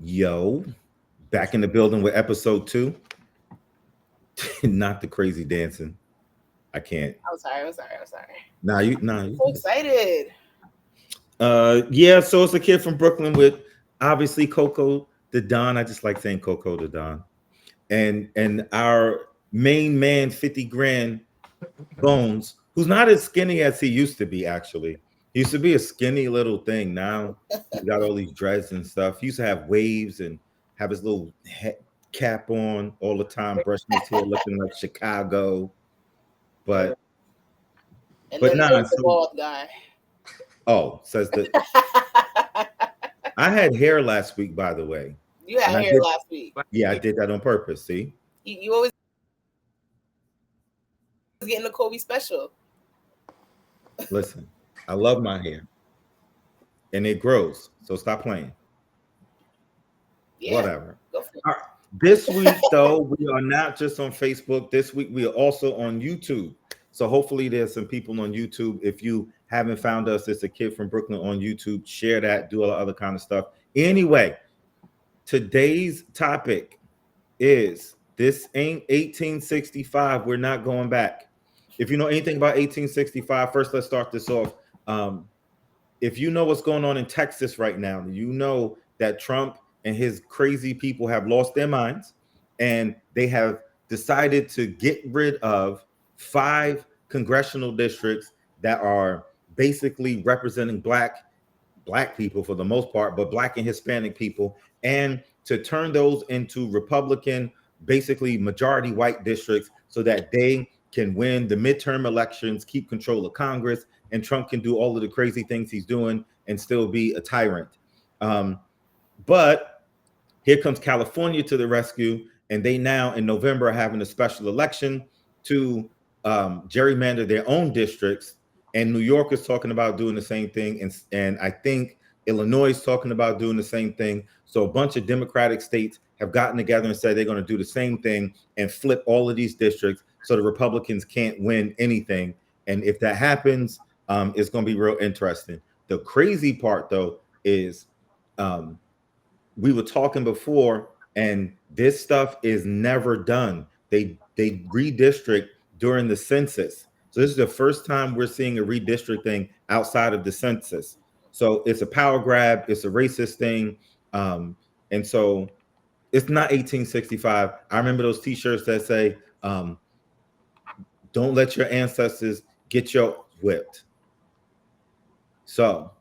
Yo, back in the building with episode 2. Not the crazy dancing. I can't. I'm sorry. You So good. excited. Yeah, so it's a kid from Brooklyn with obviously Coco the Don. I just like saying Coco the Don. And our main man, 50 grand Bones, who's not as skinny as he used to be, actually. He used to be a skinny little thing. Now he got all these dreads and stuff. He used to have waves and have his little cap on all the time, brushing his hair, looking like Chicago. But And but then nah, there's the so bald guy. says that I had hair last week, by the way. You And had I hair did, last week. yeah, I did that on purpose. See? You always getting a Kobe special. Listen, I love my hair. And it grows. So stop playing. Yeah, Whatever. go for All right. This week, though, we are not just on Facebook. This week, we are also on YouTube. So hopefully, there's some people on YouTube. If you haven't found us, it's a kid from Brooklyn on YouTube. Share that, do all the other kind of stuff. Anyway, today's topic is this ain't 1865. We're not going back. If you know anything about 1865, first let's start this off. Um, if you know what's going on in Texas right now, you know that Trump and his crazy people have lost their minds and they have decided to get rid of 5 congressional districts that are basically representing black people for the most part, but black and Hispanic people, and to turn those into Republican, basically majority white districts so that they can win the midterm elections, keep control of Congress, and Trump can do all of the crazy things he's doing and still be a tyrant. But here comes California to the rescue, and they now in November are having a special election to gerrymander their own districts. And New York is talking about doing the same thing, and I think Illinois is talking about doing the same thing. So a bunch of Democratic states have gotten together and said they're going to do the same thing and flip all of these districts so the Republicans can't win anything. And if that happens, it's going to be real interesting. The crazy part, though, is um, we were talking before, and this stuff is never done. They redistrict during the census. So this is the first time we're seeing a redistricting outside of the census. So it's a power grab, it's a racist thing. And so it's not 1865. I remember those t-shirts that say, don't let your ancestors get your whipped. So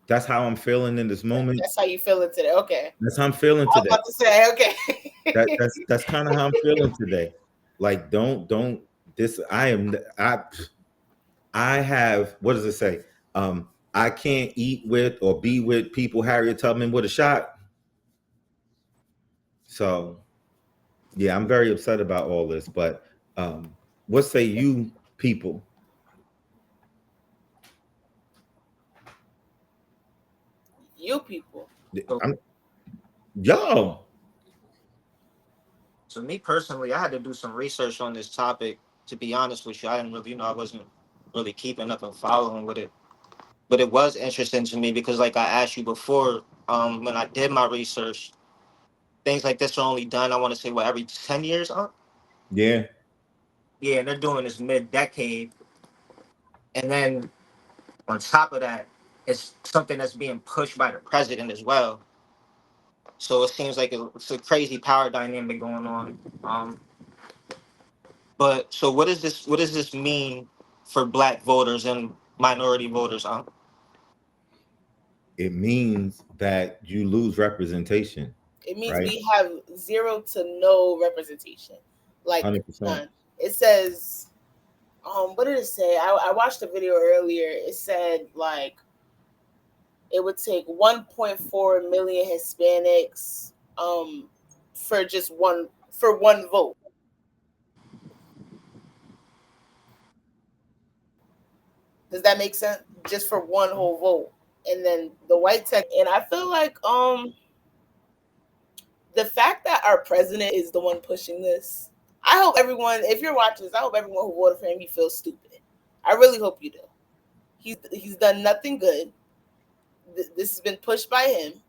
that's how I'm feeling in this it. moment. That's how you feeling today. Okay. That's how I'm feeling I was today. about to say, okay. That's kind of how I'm feeling today. Like, don't this. I have, what does it say? I can't eat with or be with people Harriet Tubman would have shot. So yeah, I'm very upset about all this. But what say you people? You people. So, I'm Yo. so me personally, I had to do some research on this topic. To be honest with you, I didn't really, I wasn't really keeping up and following with it. But it was interesting to me because, like I asked you before, when I did my research, things like this are only done. I want to say what every 10 years, huh? Yeah. Yeah, and they're doing this mid-decade, and then on top of that, it's something that's being pushed by the president as well. So it seems like it's a crazy power dynamic going on. But so what is this? What does this mean for Black voters and minority voters? It means that you lose representation, It means right? we have zero to no representation. Like 100%. none. It says, what did it say? I watched a video earlier. It said like it would take 1.4 million Hispanics for just one vote. Does that make sense? Just for one whole vote. And then the white tech, and I feel like the fact that our president is the one pushing this, I hope everyone, if you're watching this, I hope everyone who voted for him, you feel stupid. I really hope you do. He's done nothing good. This has been pushed by him.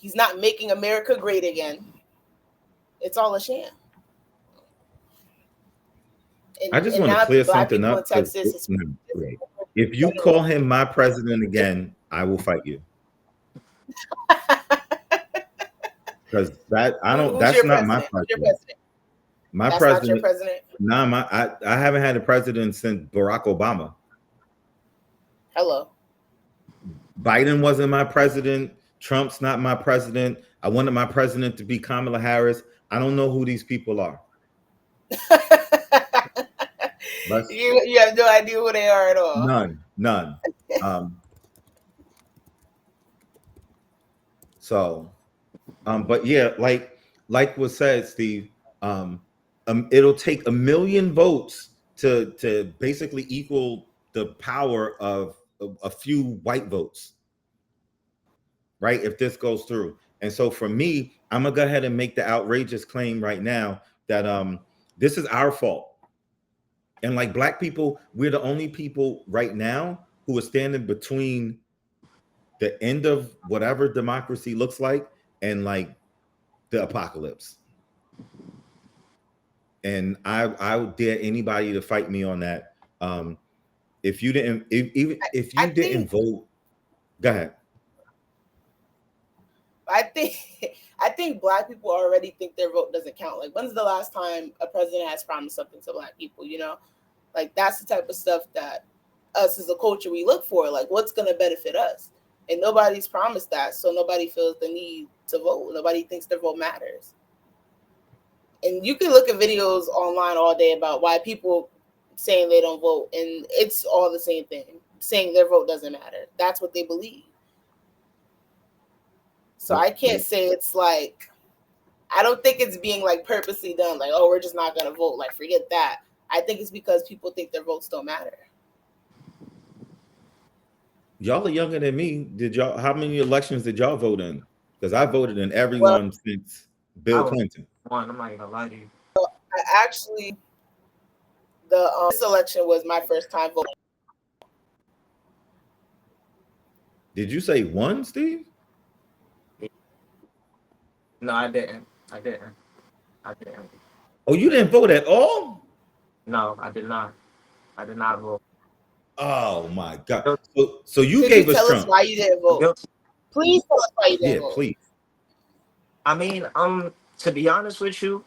He's not making America great again. It's all a sham. I just want to now clear Black something people in up because Texas, if you call him my president again, I will fight you. Because that I don't. who's That's your not my president? Who's your president. president? My That's not your president. president. Nah, I haven't had a president since Barack Obama. Hello. Biden wasn't my president. Trump's not my president. I wanted my president to be Kamala Harris. I don't know who these people are. You have no idea who they are at all. None. Um, so, but yeah, like was said, Steve. It'll take 1 million votes to basically equal the power of a few white votes, right? If this goes through. And so for me, I'm gonna go ahead and make the outrageous claim right now that this is our fault. And like Black people, we're the only people right now who are standing between the end of whatever democracy looks like and like the apocalypse. And I would dare anybody to fight me on that. If you didn't, if you didn't vote, go ahead. I think Black people already think their vote doesn't count. Like, when's the last time a president has promised something to Black people? You know, like that's the type of stuff that us as a culture we look for. Like, what's going to benefit us? And nobody's promised that, so nobody feels the need to vote. Nobody thinks their vote matters. And you can look at videos online all day about why people saying they don't vote, and it's all the same thing, saying their vote doesn't matter. That's what they believe. So I can't say it's like, I don't think it's being like purposely done, like, oh, we're just not going to vote. Like, forget that. I think it's because people think their votes don't matter. Y'all are younger than me. How many elections did y'all vote in? Because I voted in every one since Bill Clinton. I'm not gonna lie to you. Actually, this election was my first time voting. Did you say one, Steve? No, I didn't. Oh, you didn't vote at all? No, I did not. I did not vote. Oh my God! So you gave us Trump. Trump. Why you didn't vote? Please tell us why you didn't vote. Yeah, please. I mean, to be honest with you,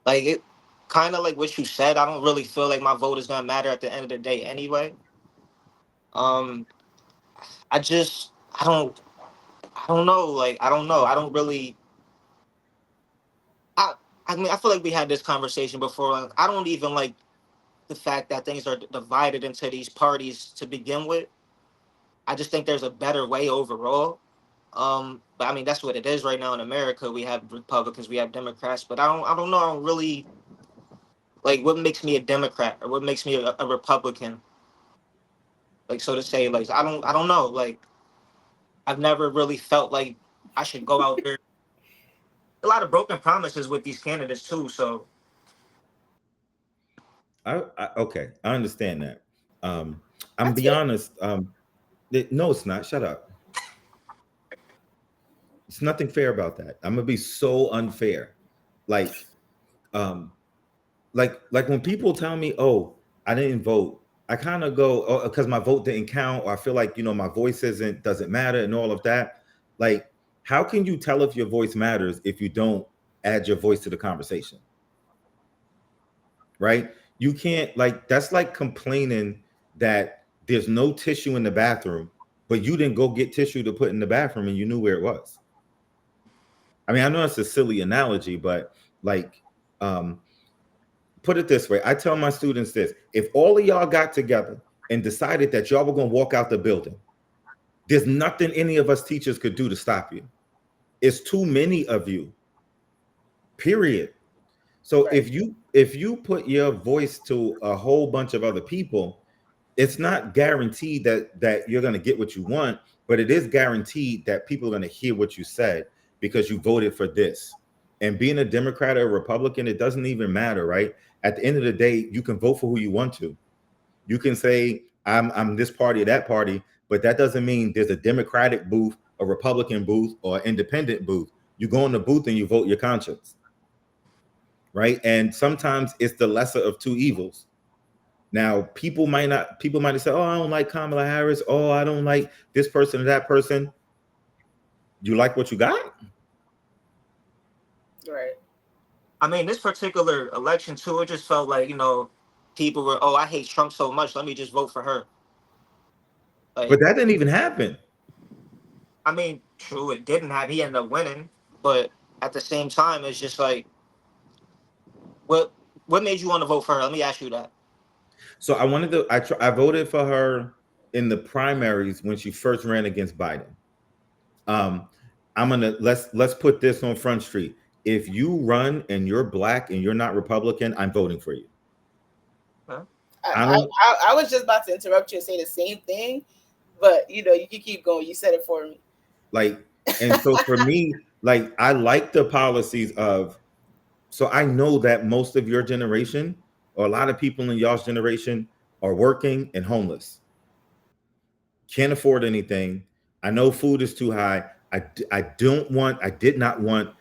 like it kind of like what you said, I don't really feel like my vote is gonna matter at the end of the day anyway. I don't know. Like, I don't know. I don't really. I mean, I feel like we had this conversation before. Like, I don't even like the fact that things are divided into these parties to begin with. I just think there's a better way overall. But I mean, that's what it is right now in America. We have Republicans, we have Democrats, but I don't know. I don't really like what makes me a Democrat or what makes me a Republican. Like, so to say, like, I don't know. Like, I've never really felt like I should go out there. A lot of broken promises with these candidates too. So, Okay, I understand that. I'm be honest. No, it's not. Shut up. It's nothing fair about that. I'm gonna be so unfair. Like when people tell me, "Oh, I didn't vote," I kind of go, "Oh, because my vote didn't count," or I feel like my voice doesn't matter, and all of that. Like, how can you tell if your voice matters if you don't add your voice to the conversation? Right? You can't, like, that's like complaining that there's no tissue in the bathroom, but you didn't go get tissue to put in the bathroom and you knew where it was. I mean, I know it's a silly analogy, but like, put it this way. I tell my students this: if all of y'all got together and decided that y'all were going to walk out the building, there's nothing any of us teachers could do to stop you. It's too many of you, period. So Right. if you put your voice to a whole bunch of other people, it's not guaranteed that you're going to get what you want, but it is guaranteed that people are going to hear what you said because you voted for this. And being a Democrat or a Republican, it doesn't even matter, right? At the end of the day, you can vote for who you want to. You can say, I'm this party or that party, but that doesn't mean there's a Democratic booth, a Republican booth, or an independent booth. You go in the booth and you vote your conscience, right? And sometimes it's the lesser of two evils. Now, people might say, "Oh, I don't like Kamala Harris. Oh, I don't like this person or that person." You like what you got? Right. I mean, this particular election too, it just felt like, people were, oh, I hate Trump so much, let me just vote for her. But Like, that didn't even happen. I mean, true, it didn't have. He ended up winning, but at the same time, it's just like, what made you want to vote for her? Let me ask you that. So I voted for her in the primaries when she first ran against Biden. Let's put this on Front Street. If you run and you're black and you're not Republican, I'm voting for you. Huh? I was just about to interrupt you and say the same thing, but you can keep going. You said it for me. And so for me, I like the policies of. So I know that most of your generation, or a lot of people in y'all's generation, are working and homeless. Can't afford anything. I know food is too high. I did not want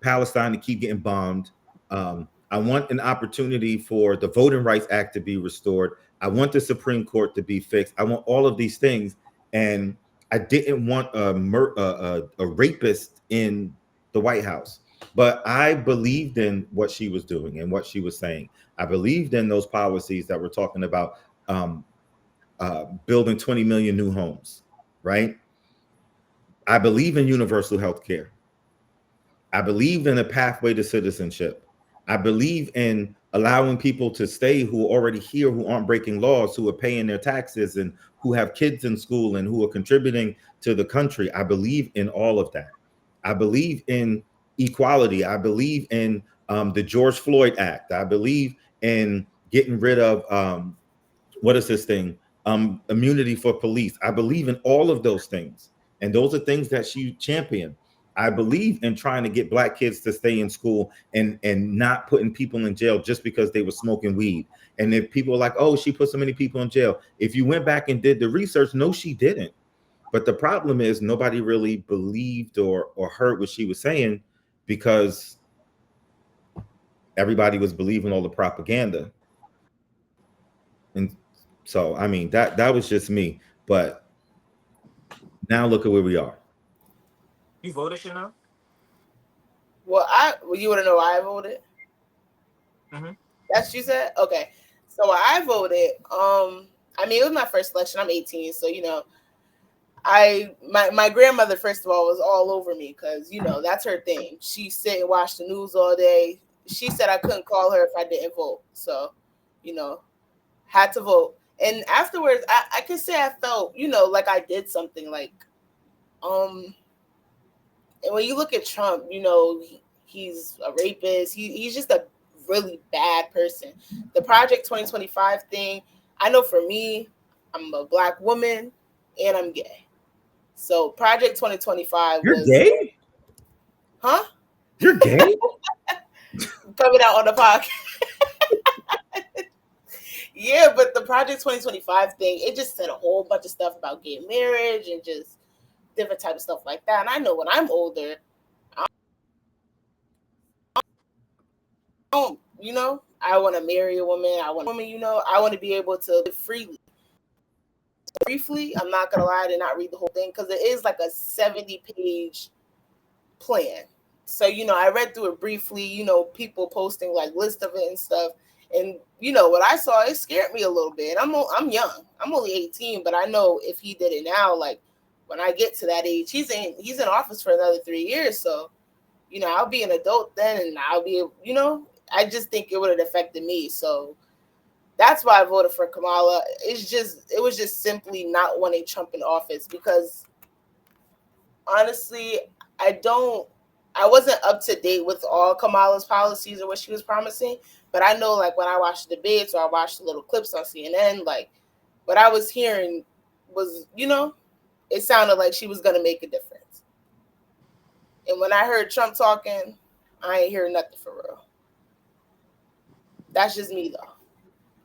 Palestine to keep getting bombed. I want an opportunity for the Voting Rights Act to be restored. I want the Supreme Court to be fixed. I want all of these things. And I didn't want a rapist in the White House. But I believed in what she was doing and what she was saying. I believed in those policies that were talking about building 20 million new homes, right? I believe in universal health care. I believe in a pathway to citizenship. I believe in allowing people to stay who are already here, who aren't breaking laws, who are paying their taxes, and who have kids in school and who are contributing to the country. I believe in all of that. I believe in equality. I believe in the George Floyd Act. I believe in getting rid of what is this thing? Immunity for police. I believe in all of those things. And those are things that she championed. I believe in trying to get black kids to stay in school and not putting people in jail just because they were smoking weed. And if people are like, oh, she put so many people in jail. If you went back and did the research, no, she didn't. But the problem is nobody really believed or heard what she was saying because everybody was believing all the propaganda. And so, I mean, that was just me. But now look at where we are. You voted, Chanel? Well, you want to know why I voted? Mm-hmm. That's what you said? Okay. So I voted. I mean, it was my first election. I'm 18, so my grandmother, first of all, was all over me because that's her thing. She sit and watch the news all day. She said I couldn't call her if I didn't vote. So, had to vote. And afterwards, I can say I felt, like I did something. And when you look at Trump, he's a rapist. He's just a really bad person. The Project 2025 thing, I know for me, I'm a black woman and I'm gay. So Project 2025 You're was gay? Huh? You're gay? Coming out on the podcast. Yeah, but the Project 2025 thing, it just said a whole bunch of stuff about gay marriage and just different type of stuff like that. And I know when I'm older, I want to marry a woman. I want to be able to live freely. Briefly, I'm not gonna lie, I did not read the whole thing because it is like a 70-page plan. So I read through it briefly. People posting like list of it and stuff. And what I saw, it scared me a little bit. I'm young. I'm only 18, but I know if he did it now, like when I get to that age, he's in office for another 3 years. So, I'll be an adult then, and I'll be, I just think it would have affected me. So that's why I voted for Kamala. It was just simply not wanting Trump in office because honestly, I wasn't up to date with all Kamala's policies or what she was promising, but I know like when I watched the debates or I watched the little clips on CNN, like what I was hearing was, it sounded like she was going to make a difference. And when I heard Trump talking, I ain't hear nothing for real. That's just me though.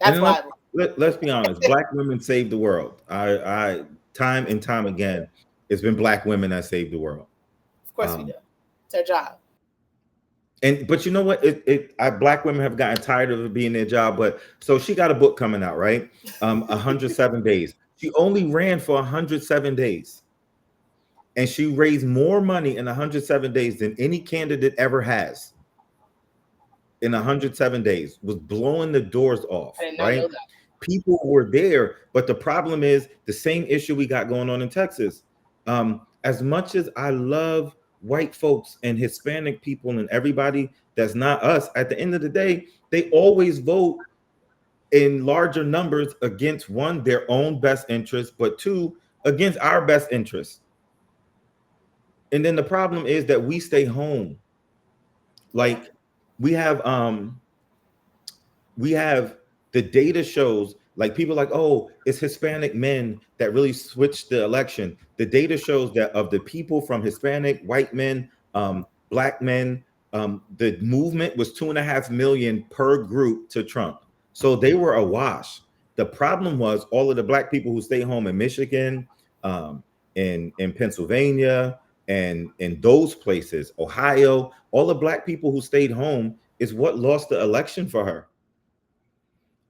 That's why. Let's be honest. Black women saved the world. I time and time again, it's been Black women that saved the world. Of course we do. It's our job. But you know what? Black women have gotten tired of it being their job. But so she got a book coming out, right? 107 days. She only ran for 107 days. And she raised more money in 107 days than any candidate ever has. In 107 days, was blowing the doors off, I did not right? know that. People were there, but the problem is the same issue we got going on in Texas. As much as I love white folks and Hispanic people and everybody that's not us, at the end of the day, they always vote in larger numbers against, one, their own best interest, but two, against our best interest. And then the problem is that we stay home. Like we have the data shows, like people like, oh, it's Hispanic men that really switched the election. The data shows that of the people from Hispanic, white men, Black men, the movement was 2.5 million per group to Trump. So they were a wash. The problem was all of the Black people who stay home in Michigan, in Pennsylvania, and in those places, Ohio, all the Black people who stayed home is what lost the election for her.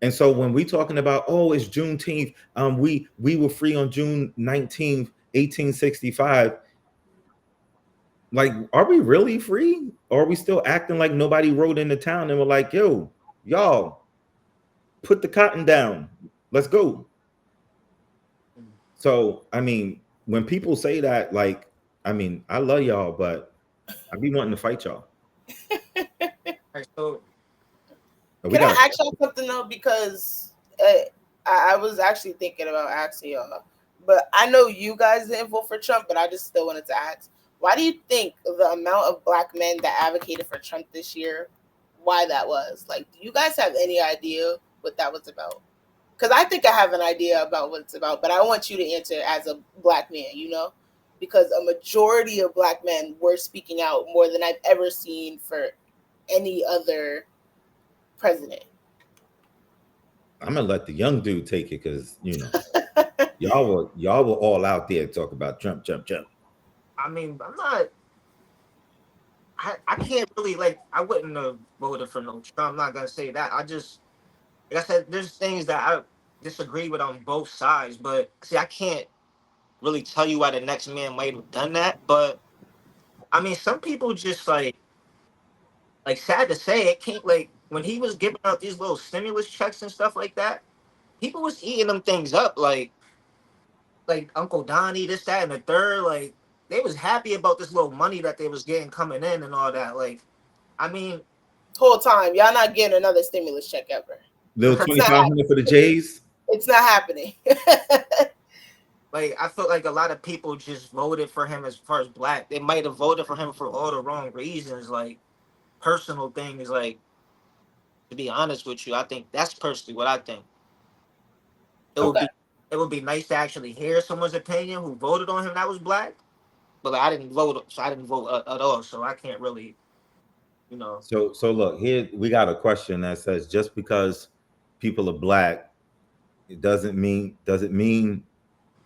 And so when we talking about, oh, it's Juneteenth, we were free on June 19th, 1865. Like, are we really free? Or are we still acting like nobody rode into town and we're like, yo, y'all, put the cotton down. Let's go. So, I mean, when people say that, like, I mean, I love y'all, but I be wanting to fight y'all. So, can I ask y'all something though? Because I was actually thinking about asking y'all, but I know you guys didn't vote for Trump, but I just still wanted to ask, why do you think the amount of Black men that advocated for Trump this year, why that was? Like, do you guys have any idea what that was about? Because I think I have an idea about what it's about, but I want you to answer as a Black man, you know? Because a majority of Black men were speaking out more than I've ever seen for any other president. I'm gonna let the young dude take it because you know y'all were all out there talk about Trump. I mean, I can't really, like, I wouldn't have voted for no Trump. I'm not gonna say that. I just, like I said, there's things that I disagree with on both sides, but see, I can't really tell you why the next man might have done that. But I mean, some people just like sad to say, it can't, like, when he was giving out these little stimulus checks and stuff like that, people was eating them things up, like Uncle Donnie, this, that, and the third. Like, they was happy about this little money that they was getting coming in and all that. Like, I mean, whole time y'all not getting another stimulus check ever. Little 2,500 for the Jays. It's not happening. Like, I feel like a lot of people just voted for him as far as Black. They might have voted for him for all the wrong reasons, like personal things. Like, to be honest with you, I think that's personally what I think. It would be nice to actually hear someone's opinion who voted on him that was Black, but like, I didn't vote at all, so I can't really, you know. So look, here we got a question that says, just because people are Black, it doesn't mean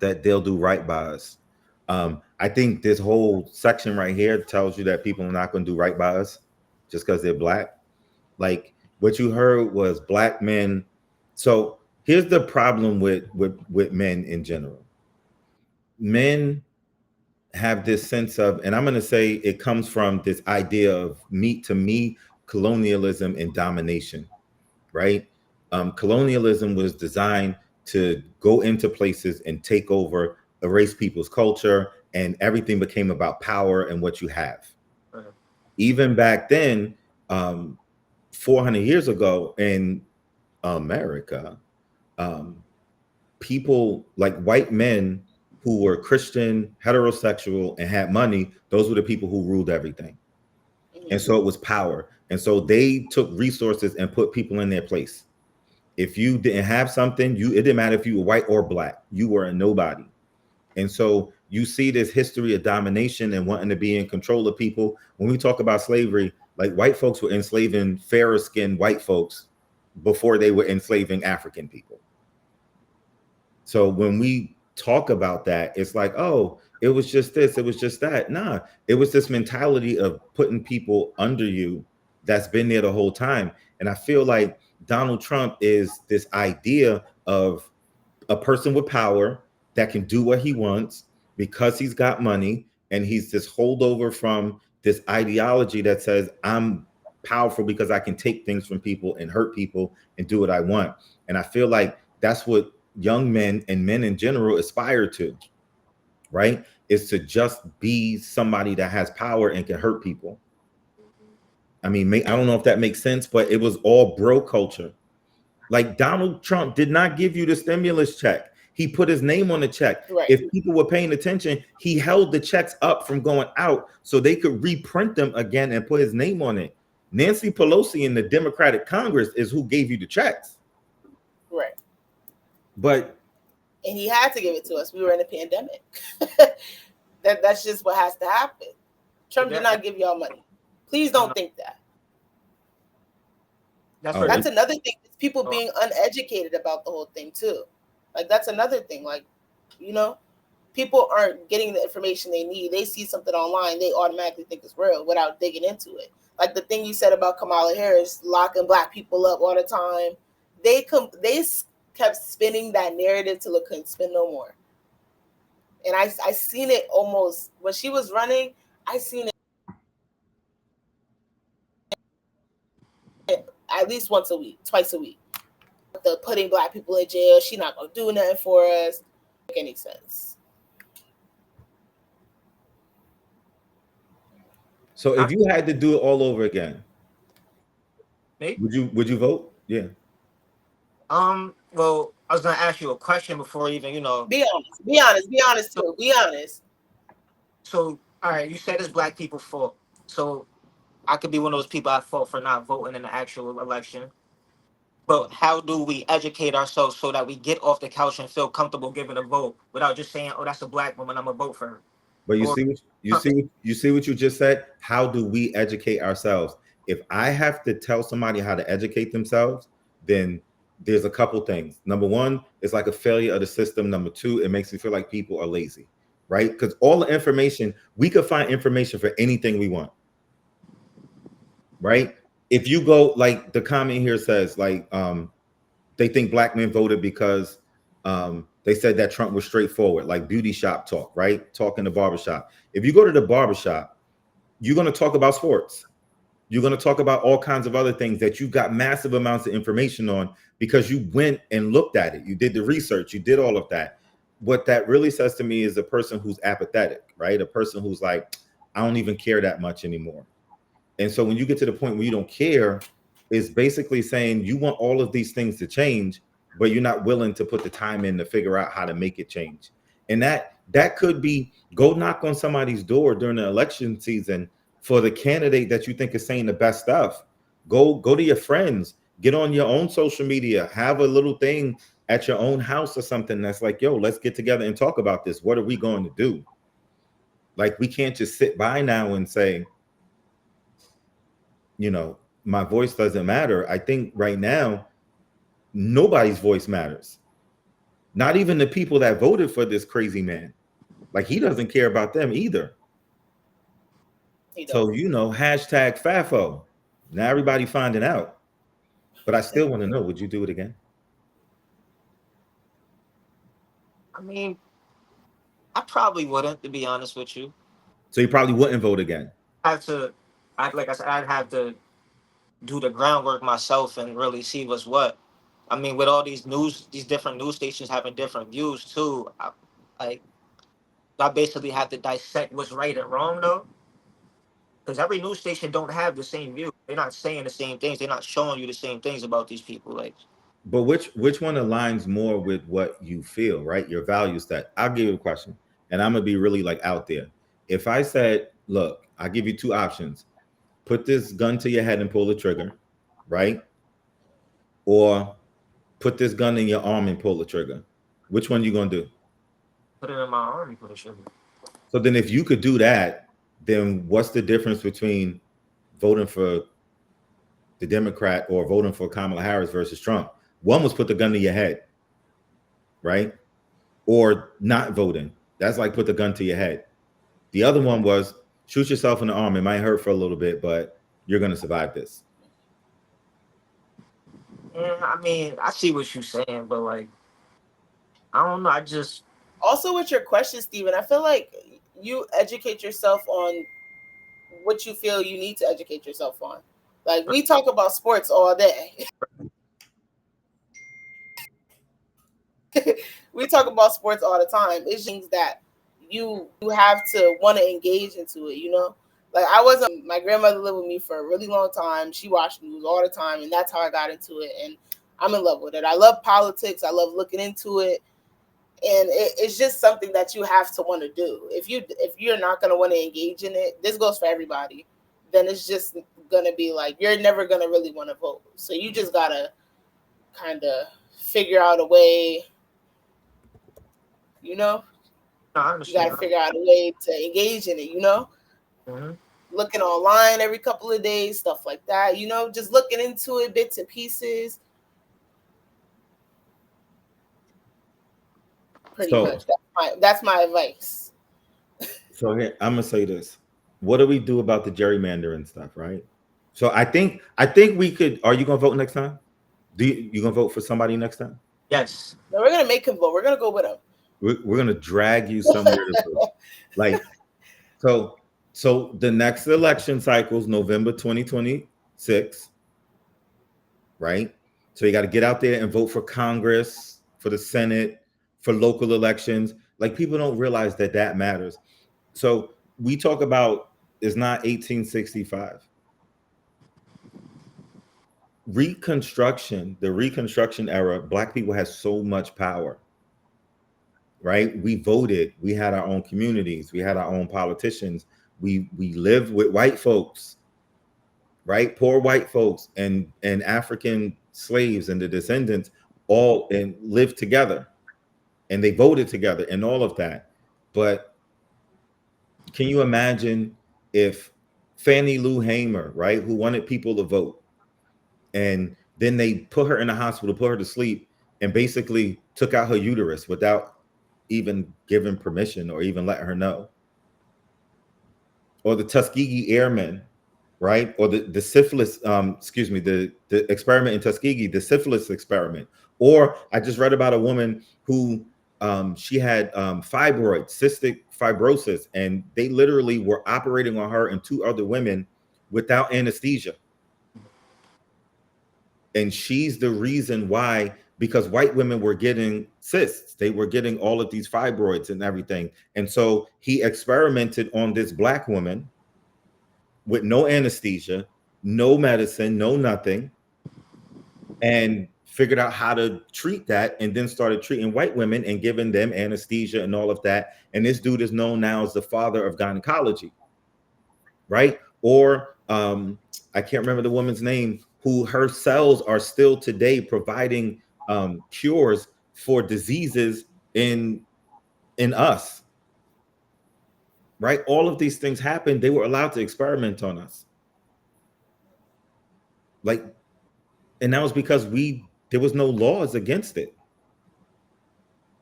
that they'll do right by us. I think this whole section right here tells you that people are not going to do right by us just because they're Black. Like, what you heard was Black men. So here's the problem with men in general. Men have this sense of, and I'm going to say it comes from this idea of me colonialism and domination, right? Colonialism was designed to go into places and take over, erase people's culture, and everything became about power and what you have. Uh-huh. Even back then, 400 years ago in America, people like white men who were Christian, heterosexual, and had money, those were the people who ruled everything. And so it was power. And so they took resources and put people in their place. If you didn't have something, it didn't matter if you were white or Black, you were a nobody. And so you see this history of domination and wanting to be in control of people. When we talk about slavery, like, white folks were enslaving fairer skinned white folks before they were enslaving African people. So when we talk about that, it's like, oh, it was just this, it was just that. Nah, it was this mentality of putting people under you that's been there the whole time. And I feel like Donald Trump is this idea of a person with power that can do what he wants because he's got money, and he's this holdover from this ideology that says I'm powerful because I can take things from people and hurt people and do what I want. And I feel like that's what young men and men in general aspire to, right? Is to just be somebody that has power and can hurt people. I mean, I don't know if that makes sense, but it was all bro culture. Like, Donald Trump did not give you the stimulus check. He put his name on the check. Right. If people were paying attention, he held the checks up from going out so they could reprint them again and put his name on it. Nancy Pelosi in the Democratic Congress is who gave you the checks. Right. But and he had to give it to us. We were in a pandemic. That's just what has to happen. Trump did not give y'all money. Please don't think that. That's another thing. It's people being uneducated about the whole thing too. Like, that's another thing. Like, you know, people aren't getting the information they need. They see something online, they automatically think it's real without digging into it. Like the thing you said about Kamala Harris locking black people up all the time. They kept spinning that narrative till it couldn't spin no more. And I seen it almost when she was running. I seen it at least once a week, twice a week. The putting black people in jail. She not gonna do nothing for us. Doesn't make any sense. So if you had to do it all over again, would you vote? Yeah. Well, I was gonna ask you a question before even, Be honest too. Be honest. So, all right, you said it's black people's fault. So I could be one of those people at fault for not voting in the actual election. But how do we educate ourselves so that we get off the couch and feel comfortable giving a vote without just saying, "Oh, that's a black woman, I'm gonna vote for her"? But you see what you just said? How do we educate ourselves? If I have to tell somebody how to educate themselves, then there's a couple things. Number one, it's like a failure of the system. Number two, it makes me feel like people are lazy, right? Because all the information, we could find information for anything we want, right? If you go, like the comment here says, like they think black men voted because they said that Trump was straightforward, like beauty shop talk, right? Talk in the barbershop. If you go to the barbershop, you're going to talk about sports. You're going to talk about all kinds of other things that you got massive amounts of information on because you went and looked at it. You did the research. You did all of that. What that really says to me is a person who's apathetic, right? A person who's like, I don't even care that much anymore. And so when you get to the point where you don't care, it's basically saying you want all of these things to change, but you're not willing to put the time in to figure out how to make it change. And that could be go knock on somebody's door during the election season for the candidate that you think is saying the best stuff. Go to your friends, get on your own social media, have a little thing at your own house or something that's like, yo, let's get together and talk about this. What are we going to do? Like, we can't just sit by now and say, my voice doesn't matter. I think right now, nobody's voice matters. Not even the people that voted for this crazy man. Like, he doesn't care about them either. So, hashtag FAFO. Now everybody finding out. But I still want to know, would you do it again? I mean, I probably wouldn't, to be honest with you. So you probably wouldn't vote again? Like I said, I'd have to do the groundwork myself and really see what's what. I mean, with all these different news stations having different views too, I basically have to dissect what's right and wrong though. Because every news station don't have the same view. They're not saying the same things. They're not showing you the same things about these people. Like, but which one aligns more with what you feel, right? Your value set. I'll give you a question, and I'm gonna be really like out there. If I said, look, I'll give you two options: put this gun to your head and pull the trigger, right? Or put this gun in your arm and pull the trigger. Which one you gonna do? Put it in my arm and pull the trigger. So then, if you could do that, then what's the difference between voting for the Democrat or voting for Kamala Harris versus Trump? One was put the gun to your head, right? or not voting. That's like put the gun to your head. The other one was shoot yourself in the arm. It might hurt for a little bit, but you're going to survive this. I mean, I see what you're saying, but like, I don't know. I just Also, with your question, Steven, I feel like you educate yourself on what you feel you need to educate yourself on. Like, we talk about sports all day. We talk about sports all the time. It's things that you have to want to engage into it, you know? Like, my grandmother lived with me for a really long time. She watched news all the time, and that's how I got into it. And I'm in love with it. I love politics. I love looking into it. And it's just something that you have to want to do. If you're not going to want to engage in it, this goes for everybody, then it's just going to be like, you're never going to really want to vote. So you just got to kind of figure out a way, you know? I You got to understand. figure out a way to engage in it, you know? Mhm. Looking online every couple of days, stuff like that, you know? Just looking into it, bits and pieces. Pretty So, much. That's my advice. so here, I'm gonna say this. What do we do about the gerrymandering stuff, right? So I think we could. Are you gonna vote next time? You gonna vote for somebody next time? Yes. No, we're going to make him vote. We're going to go with him. We're gonna drag you somewhere to vote. Like so the next election cycle is November 2026, right? So you got to get out there and vote for Congress, for the Senate, for local elections. Like people don't realize that that matters. So we talk about it's not 1865. Reconstruction, the Reconstruction era, Black people had so much power, right? We voted, we had our own communities, we had our own politicians, we lived with white folks, right? Poor white folks and African slaves and the descendants all and lived together and they voted together and all of that. But can you imagine if Fannie Lou Hamer, right, who wanted people to vote, and then they put her in the hospital, put her to sleep, and basically took out her uterus without even giving permission or even letting her know? Or the Tuskegee Airmen, right? Or the syphilis, excuse me, the experiment in Tuskegee, the syphilis experiment. Or I just read about a woman who she had fibroids, cystic fibrosis, and they literally were operating on her and two other women without anesthesia. And she's the reason why, because white women were getting cysts, they were getting all of these fibroids and everything. And so he experimented on this Black woman with no anesthesia, no medicine, no nothing, and figured out how to treat that, and then started treating white women and giving them anesthesia and all of that. And this dude is known now as the father of gynecology, right? Or I can't remember the woman's name, who her cells are still today providing cures for diseases in us, right? All of these things happened. They were allowed to experiment on us, like, and that was because there was no laws against it.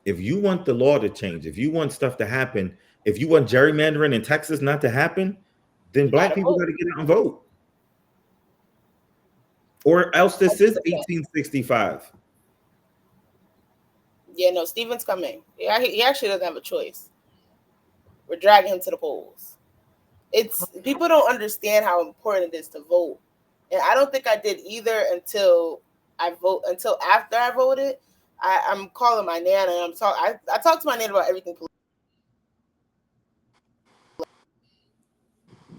If you want the law to change, if you want stuff to happen, if you want gerrymandering in Texas not to happen, then You Black gotta people vote. got to get out and vote. Or else this is 100%. 1865. Yeah, no, Steven's coming. Yeah, he actually doesn't have a choice. We're dragging him to the polls. It's people don't understand how important it is to vote, and I don't think I did either until after I voted. I'm calling my nana and I talked to my nana about everything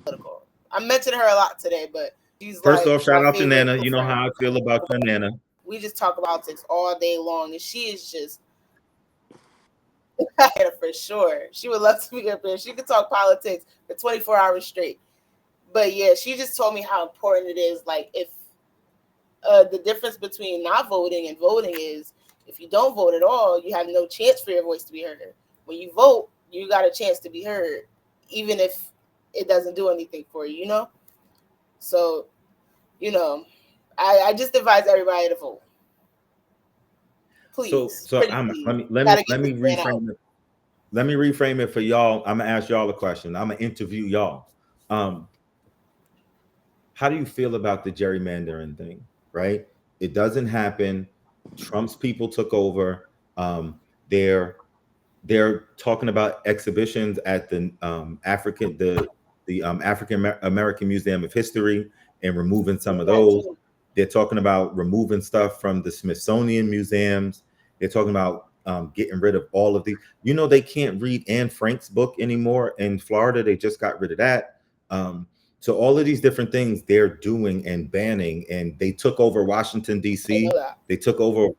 political. I'm mentioning her a lot today, but she's First like off, shout my out to favorite Nana. You know friend. how I feel about your Nana. We just talk about politics all day long, and she is just for sure. She would love to be up there. She could talk politics for 24 hours straight. But yeah, she just told me how important it is. Like, if the difference between not voting and voting is, if you don't vote at all, you have no chance for your voice to be heard. When you vote, you got a chance to be heard, even if it doesn't do anything for you, you know? So, you know, I just advise everybody to vote. Please, so pretty I'm please. let Gotta get me this man out. reframe it. Let me reframe it for y'all. I'm gonna ask y'all a question. I'm gonna interview y'all. Um, how do you feel about the gerrymandering thing? Right? It doesn't happen. Trump's people took over. They're talking about exhibitions at the African American Museum of History and removing some of That those. too. They're talking about removing stuff from the Smithsonian museums. They're talking about getting rid of all of these. You know, they can't read Anne Frank's book anymore in Florida. They just got rid of that. So all of these different things they're doing and banning, and they took over Washington I know D.C. that. They took over,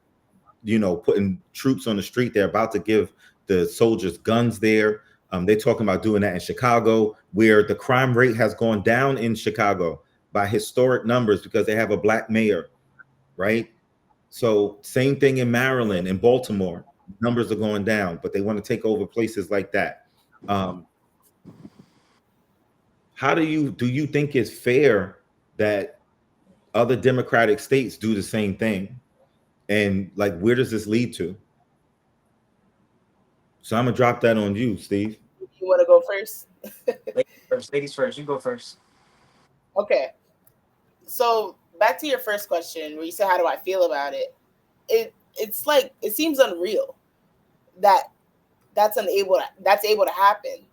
you know, putting troops on the street. They're about to give the soldiers guns there. They're talking about doing that in Chicago, where the crime rate has gone down in Chicago by historic numbers because they have a black mayor, right? So same thing in Maryland and Baltimore. Numbers are going down, but they want to take over places like that. How do you think it's fair that other democratic states do the same thing? And like, where does this lead to? So I'm gonna drop that on you, Steve. You want to go first? Ladies first. You go first. Okay. So back to your first question, where you said, "How do I feel about it?" It's like it seems unreal that that's able to happen.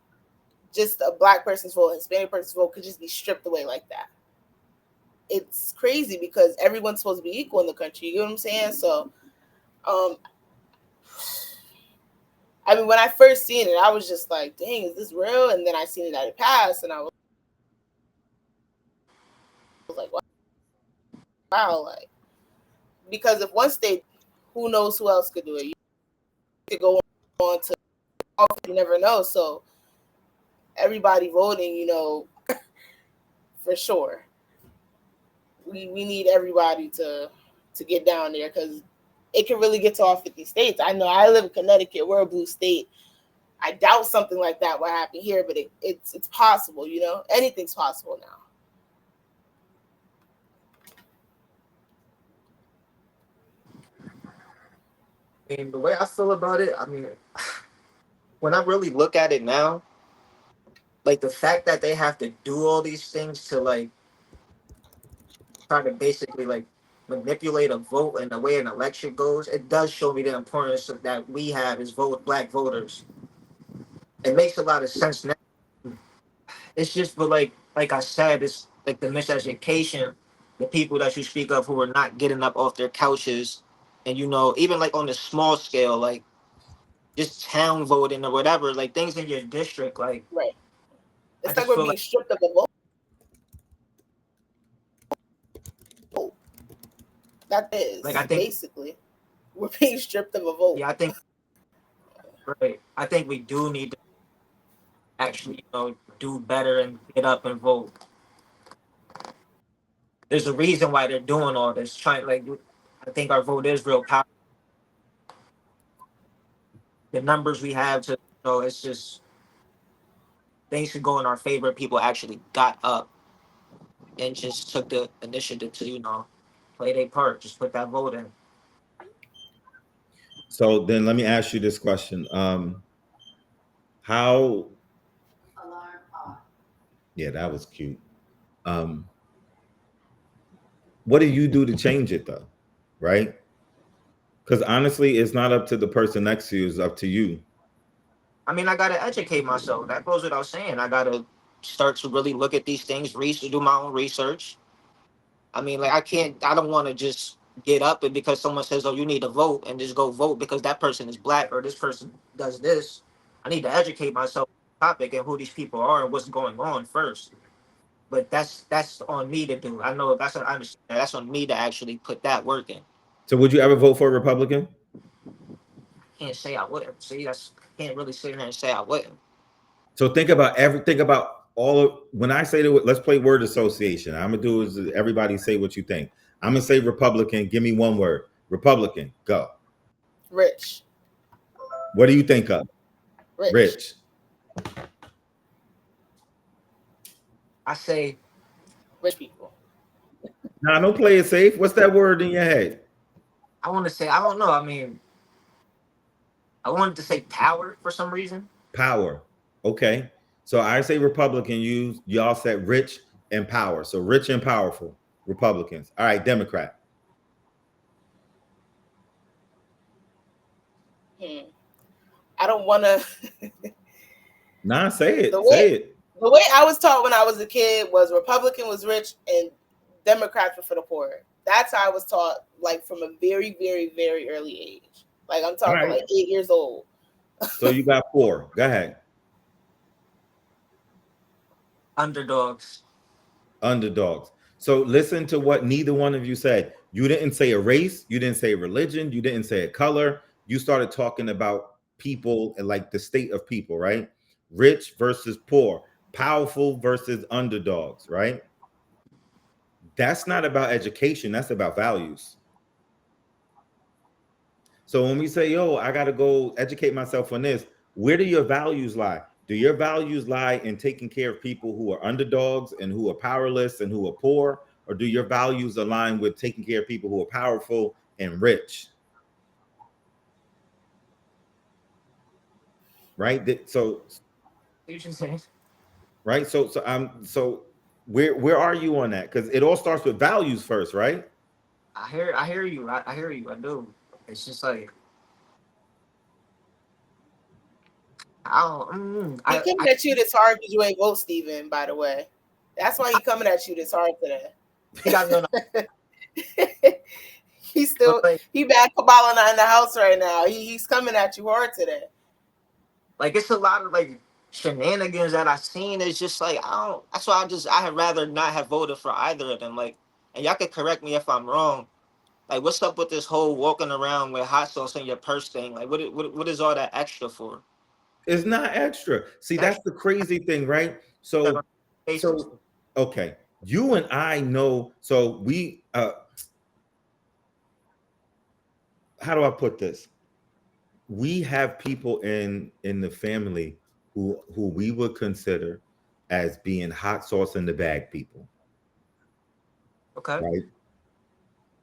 Just a black person's vote, Hispanic person's vote could just be stripped away like that. It's crazy because everyone's supposed to be equal in the country. You know what I'm saying? So, um, I mean, when I first seen it, I was just like, "Dang, is this real?" And then I seen it at it pass, and I was like, "Wow!" Like, because if one state, who knows who else could do it? You could go on to, you never know. So everybody voting, you know, for sure. We need everybody to get down there because it can really get to all 50 states. I know I live in Connecticut. We're a blue state. I doubt something like that will happen here, but it's possible, you know? Anything's possible now. I mean, the way I feel about it, I mean, when I really look at it now, like the fact that they have to do all these things to like try to basically like manipulate a vote and the way an election goes, it does show me the importance of that we have as black voters. It makes a lot of sense now. It's just, but like I said, it's like the miseducation, the people that you speak of who are not getting up off their couches, and you know, even like on the small scale, like just town voting or whatever, like things in your district, like Right. I It's like just we're feel being like stripped of a vote. That like I is think basically we're being stripped of a vote. yeah, I think right. I think we do need to actually, you know, do better and get up and vote. There's a reason why they're doing all this. Trying like I think our vote is real powerful. The numbers we have to, you know, it's just things could go in our favor. People actually got up and just took the initiative to, you know, play their part. Just put that vote in. So then let me ask you this question. How yeah, that was cute. Um, what do you do to change it though? Right? Because honestly, it's not up to the person next to you, it's up to you. I mean, I gotta educate myself. That goes without saying. I gotta start to really look at these things, do my own research. I mean, like I can't. I don't want to just get up and because someone says, "Oh, you need to vote," and just go vote because that person is black or this person does this. I need to educate myself on the topic and who these people are and what's going on first. But that's on me to do. I know that's I understand. That's on me to actually put that work in. So would you ever vote for a Republican? Can't say I wouldn't. See, that's can't really sit here and say I wouldn't. So think about everything about all of when I say to it, let's play word association. I'm gonna do is everybody say what you think. I'm gonna say Republican. Give me one word. Republican. Go. Rich. What do you think of? Rich. Rich. I say Rich people. Nah, don't play it safe. What's that word in your head? I want to say I don't know. I mean, I wanted to say power for some reason. Power. Okay. So I say Republican, y'all said rich and power. So rich and powerful Republicans. All right, Democrat. I don't want to. Nah, say it. The Say way it. the way I was taught when I was a kid was Republican was rich and Democrats were for the poor. That's how I was taught, like from a very, very, very early age. Like I'm talking Right. like 8 years old. So you got 4. Go ahead. Underdogs. Underdogs. So listen to what neither one of you said. You didn't say a race, you didn't say a religion, you didn't say a color. You started talking about people and like the state of people, right? Rich versus poor, powerful versus underdogs, right? That's not about education, that's about values. So when we say, yo, I got to go educate myself on this, where do your values lie? Do your values lie in taking care of people who are underdogs and who are powerless and who are poor? Or do your values align with taking care of people who are powerful and rich? Right? So, You should say. right? So where are you on that? Because it all starts with values first, right? I hear you. I hear you. I do. It's just like I don't. He coming at you this hard because you ain't vote Steven, by the way. That's why he coming at you this hard today. He got no. He's still he back Kabbalah in the house right now. He's coming at you hard today. Like it's a lot of like shenanigans that I've seen. It's just like I don't. That's why I had rather not have voted for either of them. Like, and y'all could correct me if I'm wrong. Like, what's up with this whole walking around with hot sauce in your purse thing? Like, what is all that extra for? It's not extra. See, that's the crazy thing, right? So okay, you and I know. So we how do I put this? We have people in the family who we would consider as being hot sauce in the bag people. Okay. Right.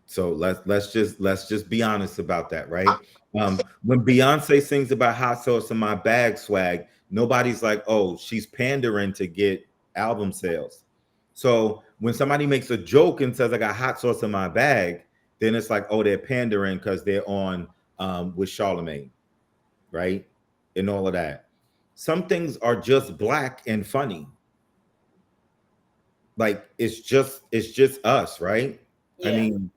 So let's just be honest about that, right? When Beyonce sings about hot sauce in my bag swag, nobody's like, oh, she's pandering to get album sales. So when somebody makes a joke and says I got hot sauce in my bag, then it's like, oh, they're pandering because they're on with Charlemagne, right? And all of that. Some things are just black and funny. Like it's just us, right? Yeah. I mean,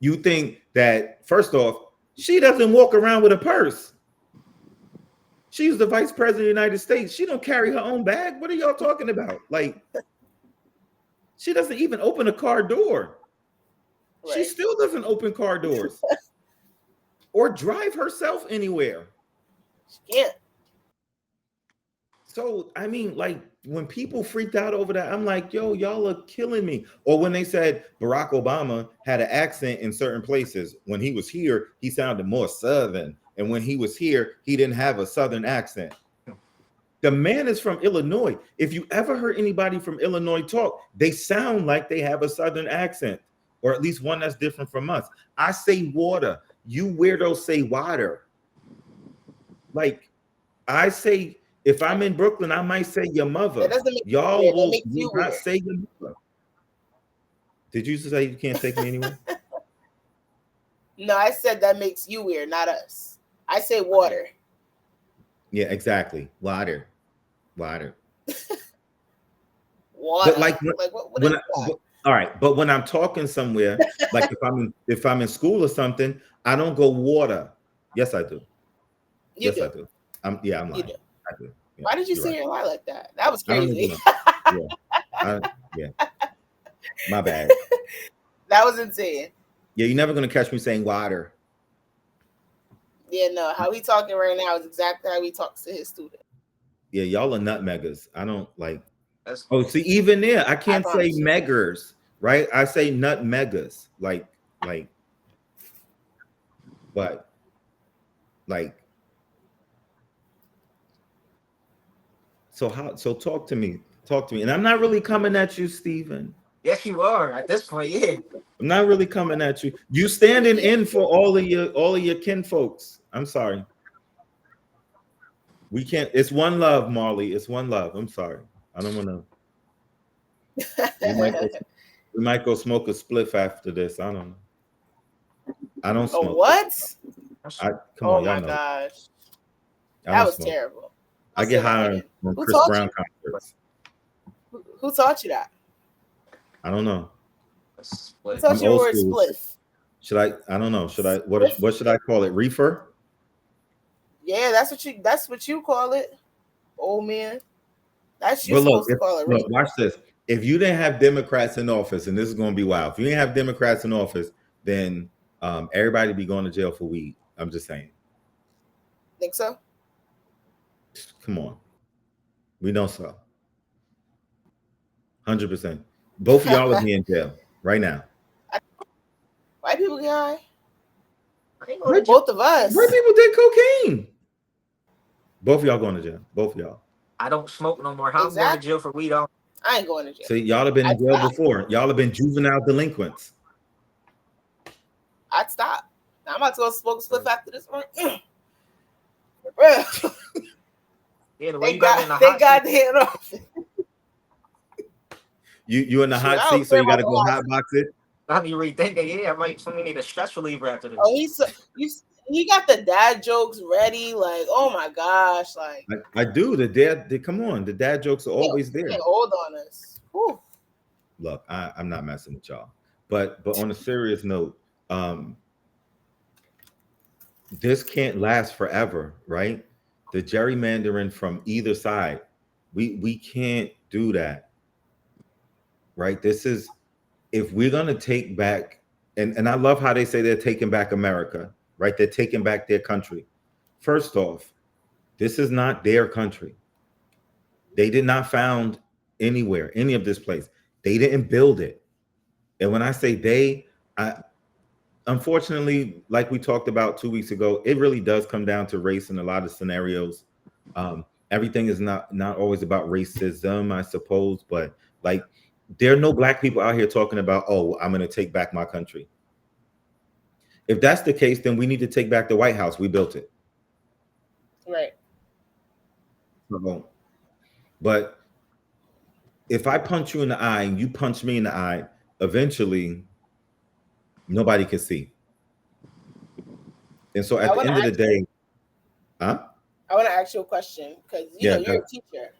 you think that first off, she doesn't walk around with a purse. She's the vice president of the United States. She don't carry her own bag. What are y'all talking about? Like, she doesn't even open a car door. Right. She still doesn't open car doors or drive herself anywhere. She can't. So, I mean, like when people freaked out over that, I'm like, yo, y'all are killing me. Or when they said Barack Obama had an accent in certain places, when he was here, he sounded more Southern. And when he was here, he didn't have a Southern accent. The man is from Illinois. If you ever heard anybody from Illinois talk, they sound like they have a Southern accent, or at least one that's different from us. I say water. You weirdos say water. Like, I say, if I'm in Brooklyn, I might say your mother. Y'all will not say your mother. Did you say you can't take me anywhere? No, I said that makes you weird, not us. I say water. Yeah, exactly. Water. Water. Water. But like when all right, but when I'm talking somewhere, like if I'm in school or something, I don't go water. Yes, I do. I do. I'm lying. You do. I do. Yeah, why did you say your lie like that? That was crazy. Yeah. My bad. That was insane. Yeah, you're never gonna catch me saying water. Yeah, no. How he talking right now is exactly how he talks to his student. Yeah, y'all are nutmeggers. I don't like. Oh, see, even there, I can't say meggers, right? I say nutmeggers, like, but like. So talk to me, and I'm not really coming at you, Stephen. Yes, you are at this point. Yeah, I'm not really coming at you. You standing in for all of your kinfolks. I'm sorry. We can't. It's one love, Marley. It's one love. I'm sorry. I don't want to. We might go smoke a spliff after this. I don't know. I don't Oh, smoke. what? Come Oh on, y'all my know. gosh. I That don't was smoke. terrible. I get high on Who Chris taught Brown you? concerts. Who taught you that? I don't know. Who taught I'm you the old word school. spliff? Should I don't know. Should I what should I call it? Reefer? Yeah, that's what you call it, old man. That's you But look, supposed to call it reefer. watch this. If you didn't have Democrats in office, and this is going to be wild, if you didn't have Democrats in office, then everybody be going to jail for weed. I'm just saying. Think so? Come on, we don't sell. 100%. Both of y'all would be in jail right now. White people get high. Right. Both of us. White people did cocaine. Both of y'all going to jail. Both of y'all. I don't smoke no more. How I'm going to jail for weed? I ain't going to jail. See, y'all have been in jail before. Y'all have been juvenile delinquents. I'd stop. I'm about to go smoke a spliff after this one. Yeah, the way thank God they hit off. You in the hot seat, so you got to go hot box it. I be rethinking. Yeah, I might. Somebody need a stress reliever after this. Oh, he got the dad jokes ready. Like, oh my gosh, like I do. The dad. Come on, the dad jokes are always there. They hold on us. Whew. Look, I'm not messing with y'all, but on a serious note, this can't last forever, right? The gerrymandering from either side, we can't do that, right? This is, if we're gonna take back, and I love how they say they're taking back America, right? They're taking back their country. First off, this is not their country. They did not found anywhere, any of this place. They didn't build it. And when I say they, unfortunately, like we talked about 2 weeks ago, it really does come down to race in a lot of scenarios. Everything is not always about racism, I suppose, but like there are no black people out here talking about, oh, I'm going to take back my country. If that's the case, then we need to take back the White House. We built it. Right. But if I punch you in the eye and you punch me in the eye, eventually nobody can see. And so at the end of the day, I want to ask you a question because you're a teacher.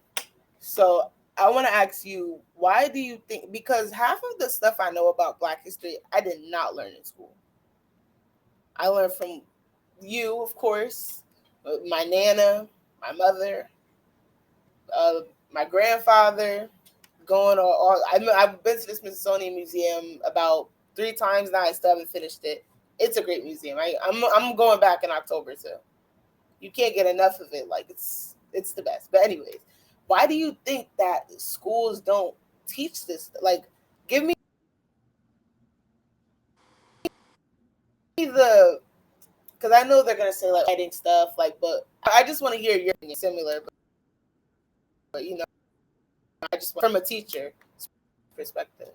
So I want to ask you, why do you think, because half of the stuff I know about Black history, I did not learn in school. I learned from you, of course, my Nana, my mother, my grandfather, I've been to the Smithsonian Museum about 3 times now. I still haven't finished it. It's a great museum. I'm going back in October too. You can't get enough of it. Like it's the best. But anyways, why do you think that schools don't teach this? Like, give me because I know they're gonna say like writing stuff, like, but I just want to hear your similar. But you know, I just from a teacher perspective.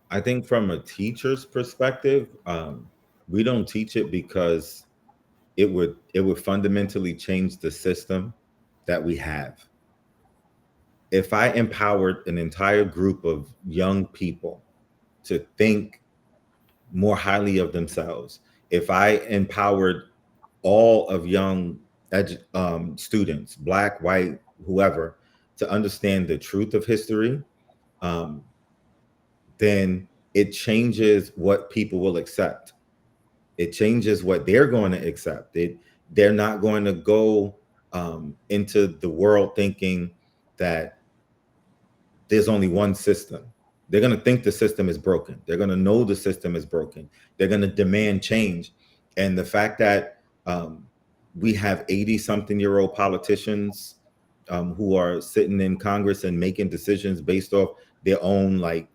I think from a teacher's perspective, we don't teach it because it would fundamentally change the system that we have. If I empowered an entire group of young people to think more highly of themselves, if I empowered all of young students, Black, white, whoever, to understand the truth of history, then it changes what people will accept. It changes what they're going to accept. They're not going to go into the world thinking that there's only one system. They're going to think the system is broken. They're going to know the system is broken. They're going to demand change. And the fact that we have 80-something-year-old politicians who are sitting in Congress and making decisions based off their own like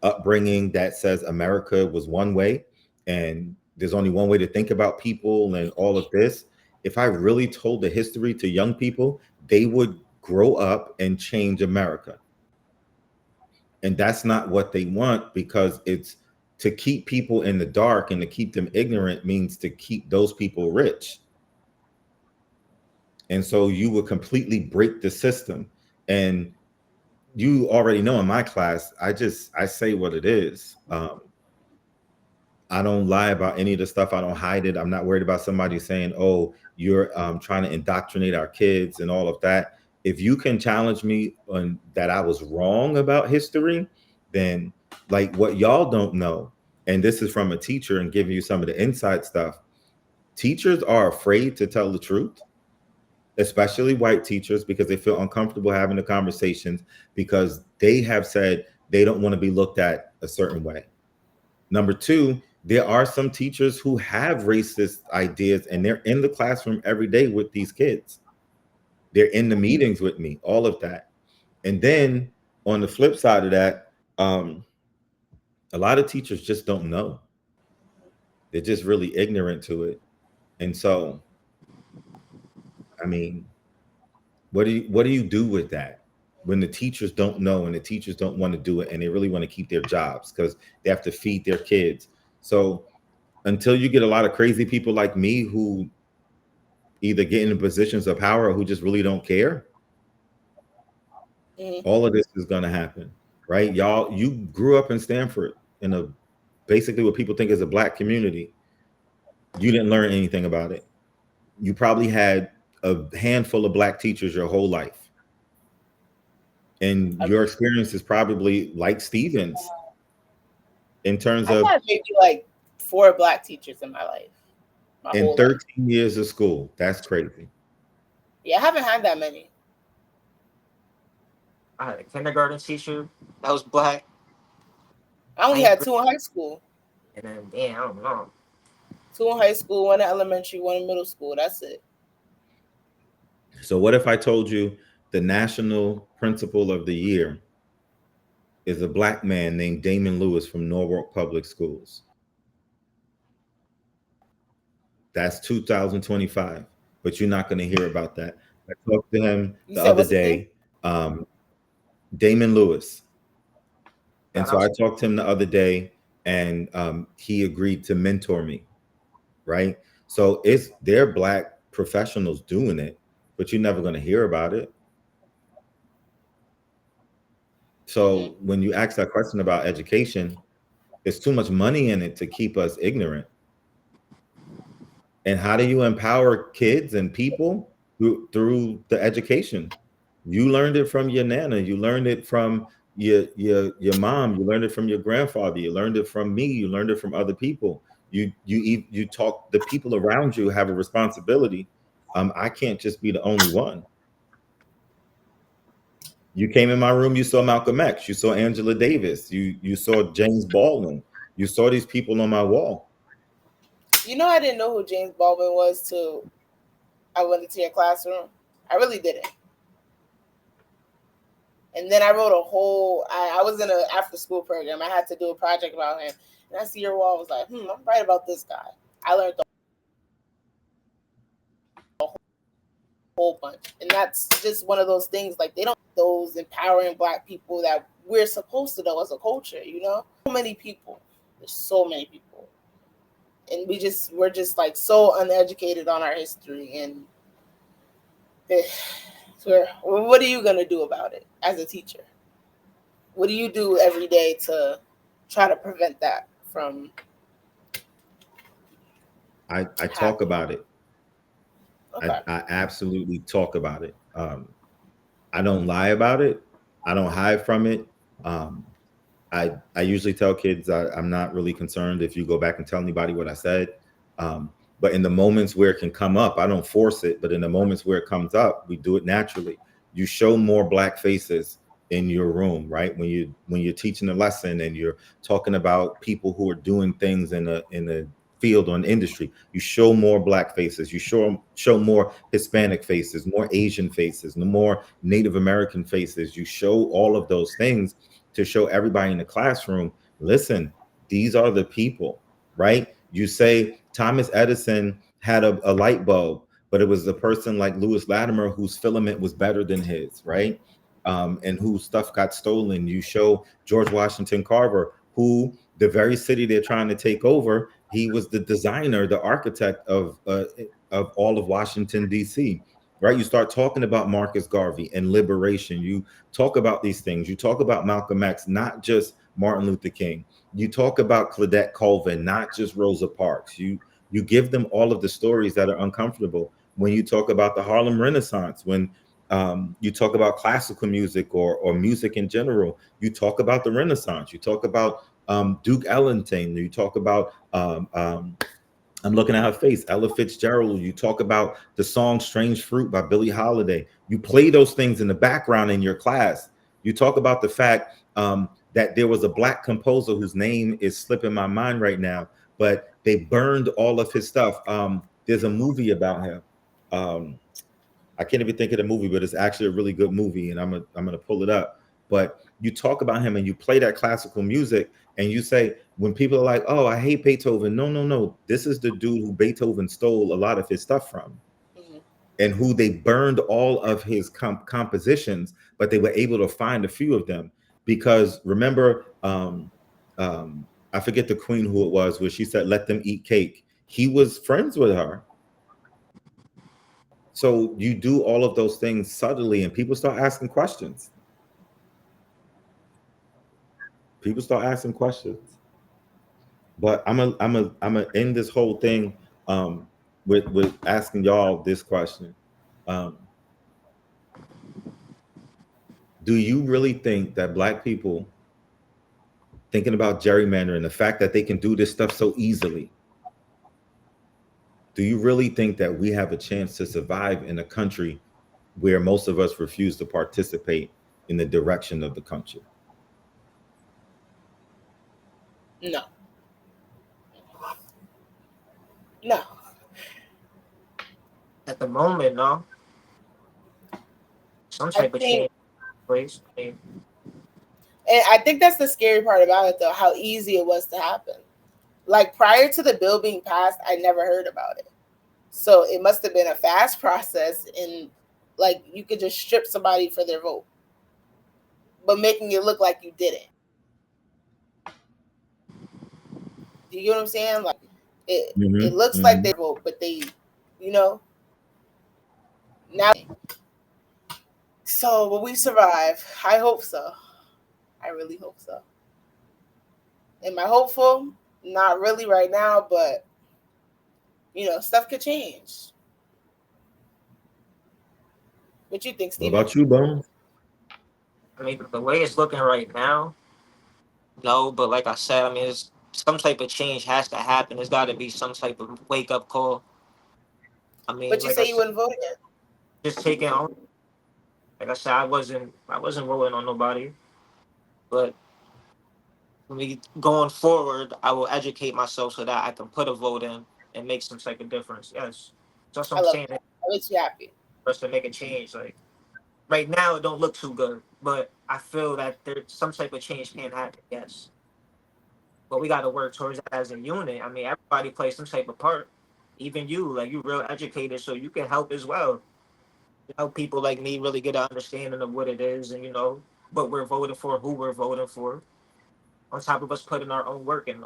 upbringing that says America was one way and there's only one way to think about people and all of this. If I really told the history to young people, they would grow up and change America. And that's not what they want, because it's to keep people in the dark and to keep them ignorant means to keep those people rich. And so you would completely break the system. And you already know in my class, I say what it is. I don't lie about any of the stuff. I don't hide it. I'm not worried about somebody saying, "Oh, you're trying to indoctrinate our kids" and all of that. If you can challenge me on that I was wrong about history, then like what y'all don't know, and this is from a teacher and giving you some of the inside stuff. Teachers are afraid to tell the truth, especially white teachers, because they feel uncomfortable having the conversations because they have said they don't want to be looked at a certain way. Number two, there are some teachers who have racist ideas and they're in the classroom every day with these kids. They're in the meetings with me, all of that. And then on the flip side of that, a lot of teachers just don't know. They're just really ignorant to it. And so, I mean, what do you do with that when the teachers don't know and the teachers don't want to do it and they really want to keep their jobs because they have to feed their kids? So until you get a lot of crazy people like me who either get into positions of power or who just really don't care, all of this is going to happen, right? Y'all, you grew up in Stanford in a basically what people think is a black community. You didn't learn anything about it. You probably had a handful of black teachers your whole life. And your experience is probably like Steven's in terms I've of had maybe like 4 black teachers in my life. in Whole 13 life. years of school. That's crazy. Yeah, I haven't had that many. I had a kindergarten teacher that was black. I only Ninth had grade, 2 in high school. and then damn, I don't know. 2 in high school, 1 in elementary, 1 in middle school. That's it. So what if I told you the national principal of the year is a black man named Damon Lewis from Norwalk Public Schools? That's 2025, but you're not going to hear about that. I talked to him You the said other what's his name? day, Damon Lewis. And God, so I talked to him the other day, and he agreed to mentor me, right? So it's they're black professionals doing it, but you're never going to hear about it. So when you ask that question about education, there's too much money in it to keep us ignorant. And how do you empower kids and people through the education? You learned it from your nana, you learned it from your mom, you learned it from your grandfather, you learned it from me, you learned it from other people. You talk, the people around you have a responsibility. I can't just be the only one. You came in my room, you saw Malcolm X, you saw Angela Davis, you saw James Baldwin, you saw these people on my wall. You know, I didn't know who James Baldwin was till I went into your classroom. I really didn't. And then I wrote a whole. I was in an after school program. I had to do a project about him, and I see your wall. I was like, I'm right about this guy. I learned a whole bunch, and that's just one of those things. Like they don't those empowering black people that we're supposed to know as a culture. You know, so many people. There's so many people, and we're just like so uneducated on our history. And what are you gonna do about it as a teacher? What do you do every day to try to prevent that from I talk happening? about it. Okay. I absolutely talk about it. I don't lie about it. I don't hide from it. Um, I usually tell kids I'm not really concerned if you go back and tell anybody what I said. But in the moments where it can come up, I don't force it. But in the moments where it comes up, we do it naturally. You show more black faces in your room, right? When you're teaching a lesson and you're talking about people who are doing things in a field or an industry, you show more black faces. You show more Hispanic faces, more Asian faces, more Native American faces. You show all of those things to show everybody in the classroom, listen, these are the people, right? You say Thomas Edison had a light bulb, but it was a person like Lewis Latimer whose filament was better than his, right? And whose stuff got stolen. You show George Washington Carver, who the very city they're trying to take over, he was the designer, the architect of all of Washington, D.C. right? You start talking about Marcus Garvey and liberation. You talk about these things. You talk about Malcolm X, not just Martin Luther King. You talk about Claudette Colvin, not just Rosa Parks. You give them all of the stories that are uncomfortable. When you talk about the Harlem Renaissance, when you talk about classical music or music in general, you talk about the Renaissance. You talk about Duke Ellington. You talk about I'm looking at her face, Ella Fitzgerald. You talk about the song Strange Fruit by Billie Holiday. You play those things in the background in your class. You talk about the fact that there was a black composer whose name is slipping my mind right now, but they burned all of his stuff. There's a movie about him. Um, I can't even think of the movie, but it's actually a really good movie, and I'm gonna pull it up. But you talk about him and you play that classical music, and you say when people are like, "Oh, I hate Beethoven," no, no, no. This is the dude who Beethoven stole a lot of his stuff from, Mhm. and who they burned all of his compositions, but they were able to find a few of them because remember, I forget the queen who it was, where she said, "Let them eat cake." He was friends with her. So you do all of those things subtly, and people start asking questions. People start asking questions. But I'm a end this whole thing with asking y'all this question. Um, do you really think that black people thinking about gerrymandering, the fact that they can do this stuff so easily, do you really think that we have a chance to survive in a country where most of us refuse to participate in the direction of the country? No, no. At the moment, no. Some I type of think, change, please. I mean, and I think that's the scary part about it, though, how easy it was to happen. Like prior to the bill being passed, I never heard about it. So it must have been a fast process, and like you could just strip somebody for their vote, but making it look like you didn't. Do you get what I'm saying? Like it Mm-hmm. looks like Mm-hmm. they vote, but they, you know, now. So will we survive? I hope so. I really hope so. Am I hopeful? Not really right now, but stuff could change. What you think, What Steven? about you, Bones? I mean, the way it's looking right now, no. But like I said, I mean, it's some type of change has to happen. There's got to be some type of wake up call. I mean, But you like I say you said, wouldn't vote again. just taking on. Like I said, I wasn't voting on nobody. But me going forward, I will educate myself so that I can put a vote in and make some type of difference. Yes, that's what I I'm love saying. that. That makes you happy. For us to make a change, like right now, it don't look too good. But I feel that there's some type of change can happen. Yes, but we got to work towards that as a unit. I mean, everybody plays some type of part. Even you, like you, real educated, so you can help as well. Help people like me really get an understanding of what it is, and what we're voting for, who we're voting for. On top of us putting our own work in.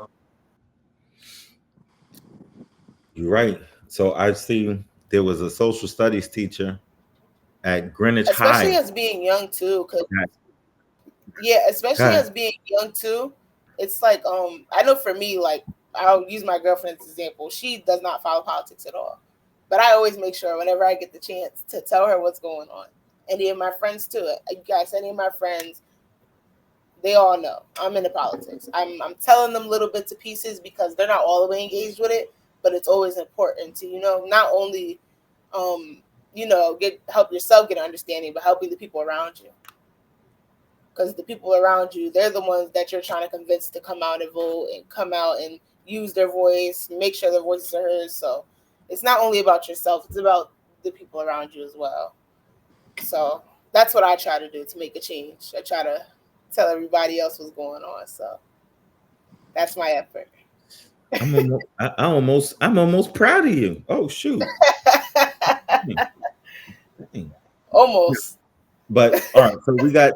You're right. So I see there was a social studies teacher at Greenwich Especially High. as being young too, because That- yeah, especially God, as being young too. It's like I know for me, like I'll use my girlfriend as an example. She does not follow politics at all, but I always make sure whenever I get the chance to tell her what's going on. Any of my friends too. You guys, any of my friends, they all know I'm into politics. I'm telling them little bits of pieces because they're not all the way engaged with it, but it's always important to not only get help yourself get an understanding, but helping the people around you, because the people around you, they're the ones that you're trying to convince to come out and vote and come out and use their voice, make sure their voices are heard. So it's not only about yourself, it's about the people around you as well. So that's what I try to do to make a change. I try to tell everybody else what's going on. So that's my effort. I'm almost proud of you. Oh shoot. Dang, dang. Almost. But all right, so we got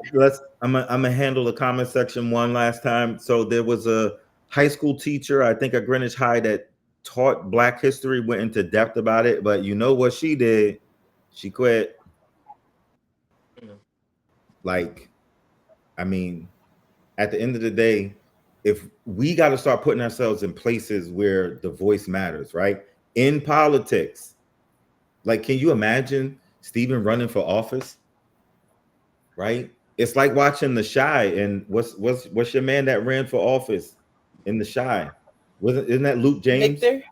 I'm gonna handle the comment section one last time. So there was a high school teacher, I think at Greenwich High, that taught Black history, went into depth about it. But you know what she did? She quit. Mm. Like, I mean, at the end of the day, if we got to start putting ourselves in places where the voice matters, right? In politics, like, can you imagine Stephen running for office? Right? It's like watching The Shy, and what's your man that ran for office in The Shy? Isn't that Luke James? Victor.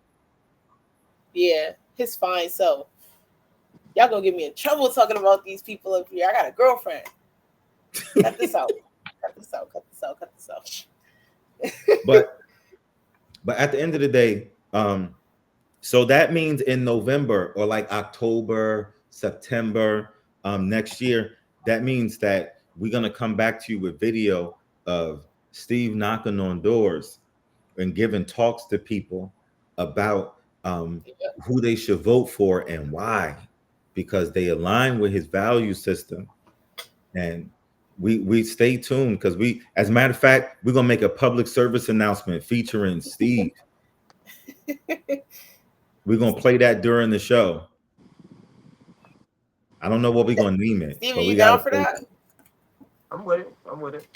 Yeah, his fine self. Y'all gonna get me in trouble talking about these people up here. I got a girlfriend. Cut this out. Cut this out. Cut this out. Cut this out. But at the end of the day, so that means in November or like October, September, next year, that means that we're gonna come back to you with video of Steve knocking on doors and giving talks to people about who they should vote for and why, because they align with his value system. And we stay tuned, because as a matter of fact, we're gonna make a public service announcement featuring Steve. We're gonna play that during the show. I don't know what we're gonna name it, Steve, but are we you got down for that? I'm with it. I'm with it.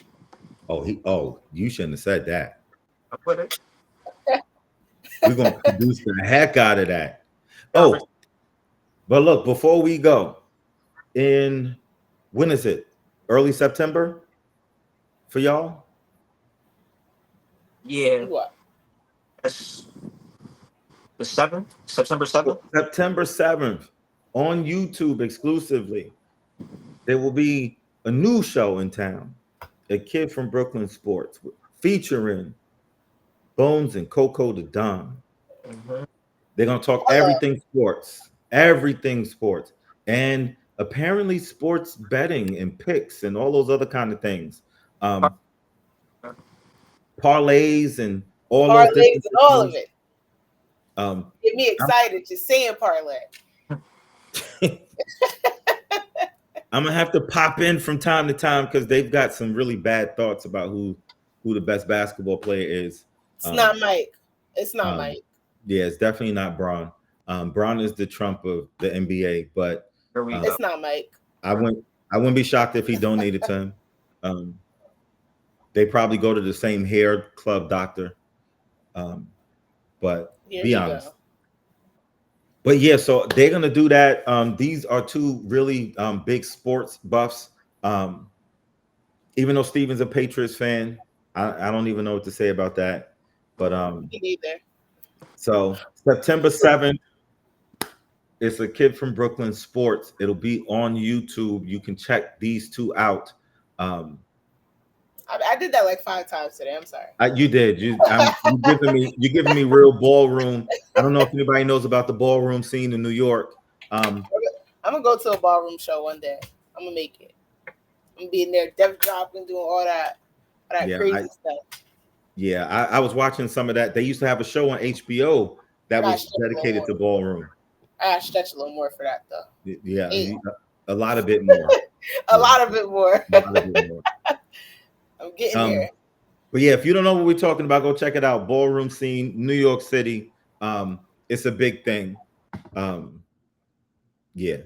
Oh, you shouldn't have said that. I'm with it. We're gonna produce the heck out of that. Oh, but look, before we go, when is it? Early September for y'all? Yeah. What? That's the 7th, September 7th. September 7th on YouTube exclusively. There will be a new show in town, A Kid from Brooklyn Sports, featuring Bones and Coco the Don. Mm-hmm. They're going to talk everything sports, and apparently sports betting and picks and all those other kind of things. Parlays and all those Parlays different and all of things. it. Get me excited just saying parlay. I'm gonna have to pop in from time to time because they've got some really bad thoughts about who the best basketball player is. It's not Mike. It's not Mike. Yeah, it's definitely not Bron. Bron is the Trump of the NBA, but it's not Mike. I wouldn't be shocked if he donated to him. They probably go to the same hair club doctor. But Here be honest. But yeah, so they're gonna do that. These are two really big sports buffs. Even though Steven's a Patriots fan, I don't even know what to say about that. But me neither. So September 7th, it's A Kid from Brooklyn Sports. It'll be on YouTube. You can check these two out. I did that like 5 times today. I'm sorry. You did. You're giving me real ballroom. I don't know if anybody knows about the ballroom scene in New York. I'm gonna go to a ballroom show one day. I'm gonna make it. I'm gonna be in there, death dropping, doing all that crazy stuff. Yeah, I was watching some of that. They used to have a show on HBO that was dedicated to ballroom. I gotta stretch a little more for that though. Yeah, a lot of it more. a lot of it more. I'm getting there. But yeah, if you don't know what we're talking about, go check it out. Ballroom scene, New York City. It's a big thing. Yeah.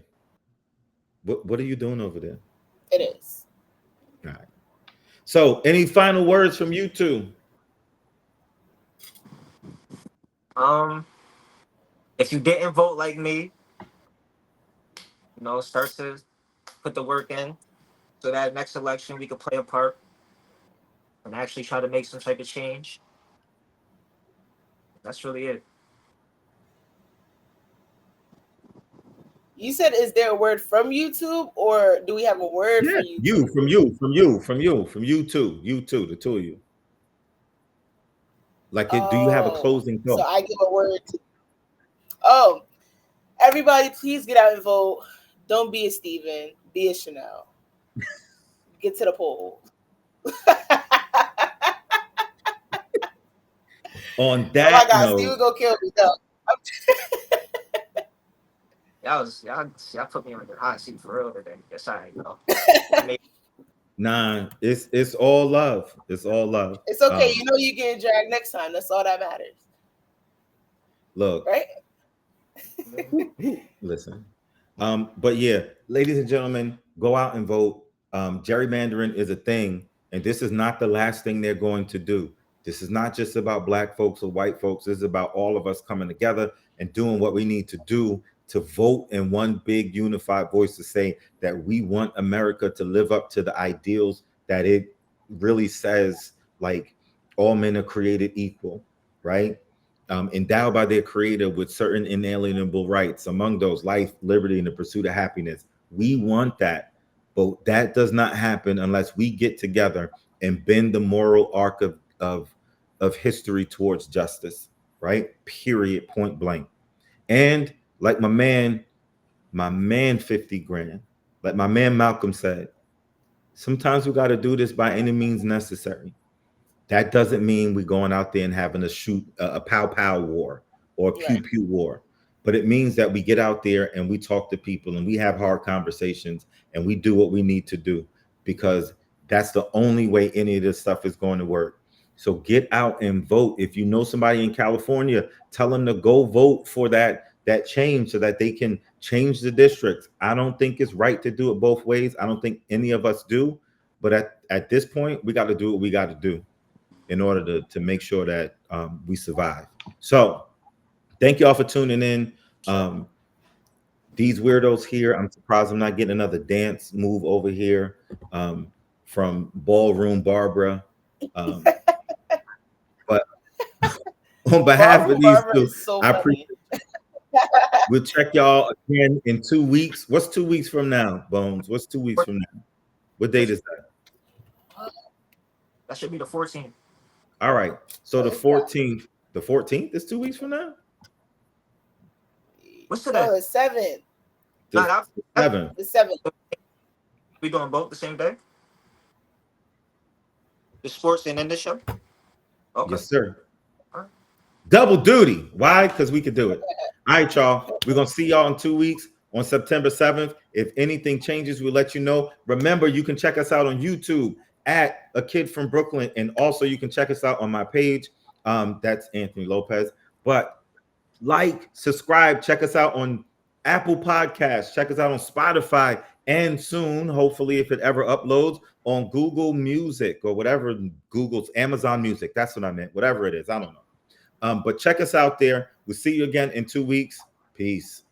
What are you doing over there? It is. All right. So, any final words from you two? If you didn't vote like me, start to put the work in so that next election we could play a part and actually try to make some type of change. That's really it. You said, is there a word from YouTube, or do we have a word for you? From you two, the two of you. Like, do you have a closing thought? So I give a word to. Everybody, please get out and vote. Don't be a Steven. Be a Chanel. Get to the poll. On that note, Steven gonna kill me. No. Y'all put me on the hot seat for real today. Yes, I know. Nah, it's all love. It's all love. It's okay. You're getting dragged next time. That's all that matters. Look, right? Listen, But yeah, ladies and gentlemen, go out and vote. Gerrymandering is a thing, and this is not the last thing they're going to do. This is not just about black folks or white folks. This is about all of us coming together and doing what we need to do to vote in one big unified voice to say that we want America to live up to the ideals that it really says, like all men are created equal, right? Endowed by their creator with certain inalienable rights, among those life, liberty, and the pursuit of happiness. We want that, but that does not happen unless we get together and bend the moral arc of history towards justice, right? Period, point blank. And like my man 50 grand, like my man Malcolm said, sometimes we got to do this by any means necessary. That doesn't mean we're going out there and having a shoot a pow pow war or a pew Right. pew war, but it means that we get out there and we talk to people and we have hard conversations and we do what we need to do, because that's the only way any of this stuff is going to work. So get out and vote. If you know somebody in California, tell them to go vote for that change so that they can change the districts. I don't think it's right to do it both ways. I don't think any of us do, but at this point, we got to do what we got to do in order to make sure that we survive. So thank you all for tuning in. These weirdos here, I'm surprised I'm not getting another dance move over here from Ballroom Barbara. Um, but on behalf Barbara of these Barbara two, is so I funny. appreciate it. We'll check y'all again in 2 weeks. What's 2 weeks from now, Bones? What's 2 weeks from now? What date is that? That should be the 14th. All right. So the What is that? 14th. The 14th is 2 weeks from now? What's today? No, the 7th. Nah, The that- 7th. The 7th. We doing both the same day? The sports and then the show? Okay. Yes, sir. All right. Double duty. Why? Because we could do it. All right, y'all. We're going to see y'all in 2 weeks on September 7th. If anything changes, we'll let you know. Remember, you can check us out on YouTube at A Kid from Brooklyn. And also, you can check us out on my page. That's Anthony Lopez. But like, subscribe, check us out on Apple Podcasts, check us out on Spotify, and soon, hopefully, if it ever uploads, on Google Music or whatever, Google's Amazon Music. That's what I meant. Whatever it is, I don't know. But check us out there. We'll see you again in 2 weeks. Peace.